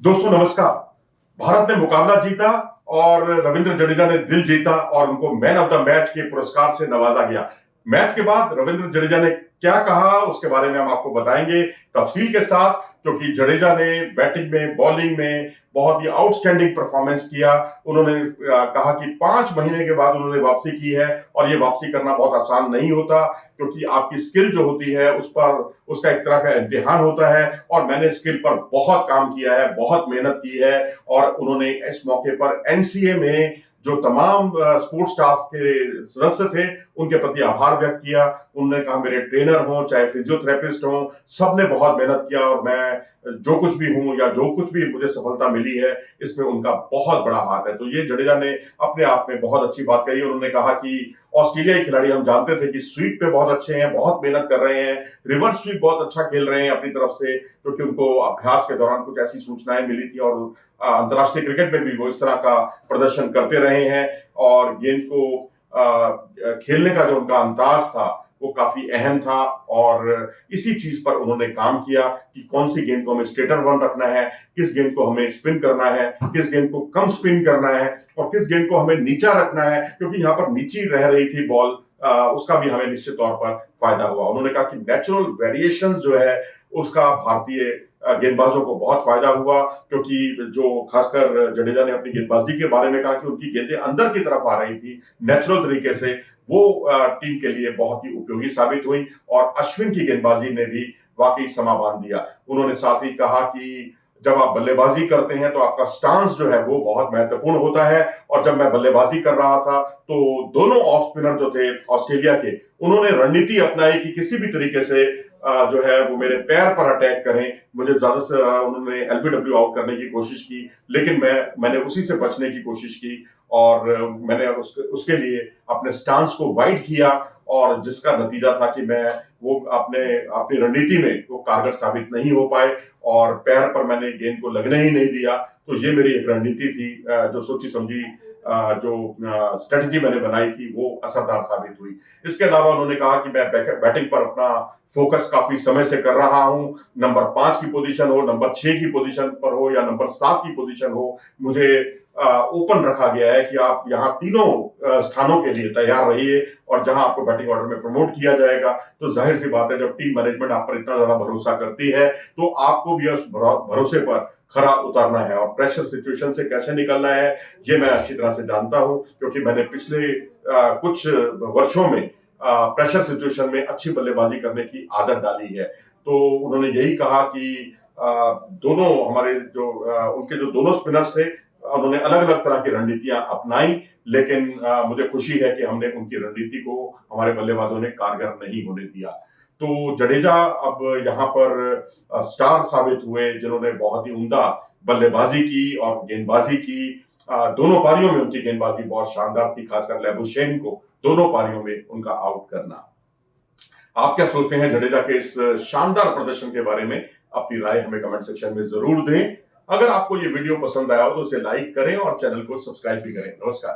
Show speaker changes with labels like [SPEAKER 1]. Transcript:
[SPEAKER 1] दोस्तों नमस्कार। भारत ने मुकाबला जीता और रविंद्र जडेजा ने दिल जीता और उनको मैन ऑफ द मैच के पुरस्कार से नवाजा गया। मैच के बाद रविंद्र जडेजा ने क्या कहा उसके बारे में हम आपको बताएंगे तफसील के साथ, क्योंकि जडेजा ने बैटिंग में बॉलिंग में बहुत ही आउटस्टैंडिंग परफॉर्मेंस किया। उन्होंने कहा कि 5 महीने के बाद उन्होंने वापसी की है और ये वापसी करना बहुत आसान नहीं होता, क्योंकि आपकी स्किल जो होती है उस पर उसका एक तरह का इम्तिहान होता है और मैंने स्किल पर बहुत काम किया है, बहुत मेहनत की है। और उन्होंने इस मौके पर एनसीए में जो तमाम स्पोर्ट्स स्टाफ के सदस्य थे उनके प्रति आभार व्यक्त किया। उन्होंने कहा मेरे ट्रेनर हों चाहे फिजियोथेरेपिस्ट हों, सबने बहुत मेहनत किया और मैं जो कुछ भी हूं या जो कुछ भी मुझे सफलता मिली है इसमें उनका बहुत बड़ा हाथ है। तो ये जडेजा ने अपने आप में बहुत अच्छी बात कही। उन्होंने कहा कि ऑस्ट्रेलियाई खिलाड़ी हम जानते थे कि स्वीप पे बहुत अच्छे हैं, बहुत मेहनत कर रहे हैं, रिवर्स स्वीप बहुत अच्छा खेल रहे हैं अपनी तरफ से, क्योंकि उनको अभ्यास के दौरान कुछ ऐसी सूचनाएं मिली थी और अंतर्राष्ट्रीय क्रिकेट में भी वो इस तरह का प्रदर्शन करते रहे हैं। और गेंद को खेलने का जो उनका अंदाज था वो काफी अहम था और इसी चीज पर उन्होंने काम किया कि कौन सी गेंद को हमें स्टेटर वन रखना है, किस गेंद को हमें स्पिन करना है, किस गेंद को कम स्पिन करना है और किस गेंद को हमें नीचा रखना है, क्योंकि यहाँ पर नीची रह रही थी बॉल। उसका भी हमें निश्चित तौर पर फायदा हुआ। उन्होंने कहा कि नेचुरल वेरिएशन जो है उसका भारतीय गेंदबाजों को बहुत फायदा हुआ, क्योंकि जो खासकर जडेजा ने अपनी गेंदबाजी के बारे में कहा कि उनकी गेंदें अंदर की तरफ आ रही थी नेचुरल तरीके से, वो टीम के लिए बहुत ही उपयोगी साबित हुई। और अश्विन की गेंदबाजी ने भी वाकई समा बांध दिया। उन्होंने साथ ही कहा कि जब आप बल्लेबाजी करते हैं तो आपका स्टांस जो है वो बहुत महत्वपूर्ण होता है। और जब मैं बल्लेबाजी कर रहा था तो दोनों ऑफ स्पिनर जो थे ऑस्ट्रेलिया के, उन्होंने रणनीति अपनाई कि किसी भी तरीके से जो है वो मेरे पैर पर अटैक करें। मुझे ज्यादा से उन्होंने एलबीडब्ल्यू आउट करने की कोशिश की, लेकिन मैंने उसी से बचने की कोशिश की और मैंने उसके लिए अपने स्टांस को वाइड किया और जिसका नतीजा था कि मैं वो अपनी रणनीति में वो कारगर साबित नहीं हो पाए और पैर पर मैंने गेंद को लगने ही नहीं दिया। तो ये मेरी एक रणनीति थी, जो सोची समझी जो स्ट्रेटजी मैंने बनाई थी वो असरदार साबित हुई। इसके अलावा उन्होंने कहा कि मैं बैटिंग पर अपना फोकस काफी समय से कर रहा हूं। नंबर 5 की पोजीशन हो, नंबर 6 की पोजीशन पर हो या नंबर 7 की पोजीशन हो, मुझे ओपन रखा गया है कि आप यहाँ तीनों स्थानों के लिए तैयार रहिए और जहां आपको बैटिंग ऑर्डर में प्रमोट किया जाएगा तो जाहिर सी बात है जब टीम मैनेजमेंट आप पर इतना ज्यादा भरोसा करती है तो आपको भी उस भरोसे पर खरा उतारना है और प्रेशर सिचुएशन से कैसे निकलना है ये मैं अच्छी तरह से जानता हूं, क्योंकि मैंने पिछले कुछ वर्षों में प्रेशर सिचुएशन में अच्छी बल्लेबाजी करने की आदत डाली है। तो उन्होंने यही कहा कि दोनों हमारे जो उनके जो दोनों स्पिनर्स थे उन्होंने अलग अलग तरह की रणनीतियां अपनाई, लेकिन मुझे खुशी है कि हमने उनकी रणनीति को हमारे बल्लेबाजों ने कारगर नहीं होने दिया। तो जडेजा अब यहाँ पर स्टार साबित हुए, जिन्होंने बहुत ही उम्दा बल्लेबाजी की और गेंदबाजी की। दोनों पारियों में उनकी गेंदबाजी बहुत शानदार थी, खासकर लेबुशेन को दोनों पारियों में उनका आउट करना। आप क्या सोचते हैं जडेजा के इस शानदार प्रदर्शन के बारे में? अपनी राय हमें कमेंट सेक्शन में जरूर दें। अगर आपको ये वीडियो पसंद आया हो तो उसे लाइक करें और चैनल को सब्सक्राइब भी करें। नमस्कार।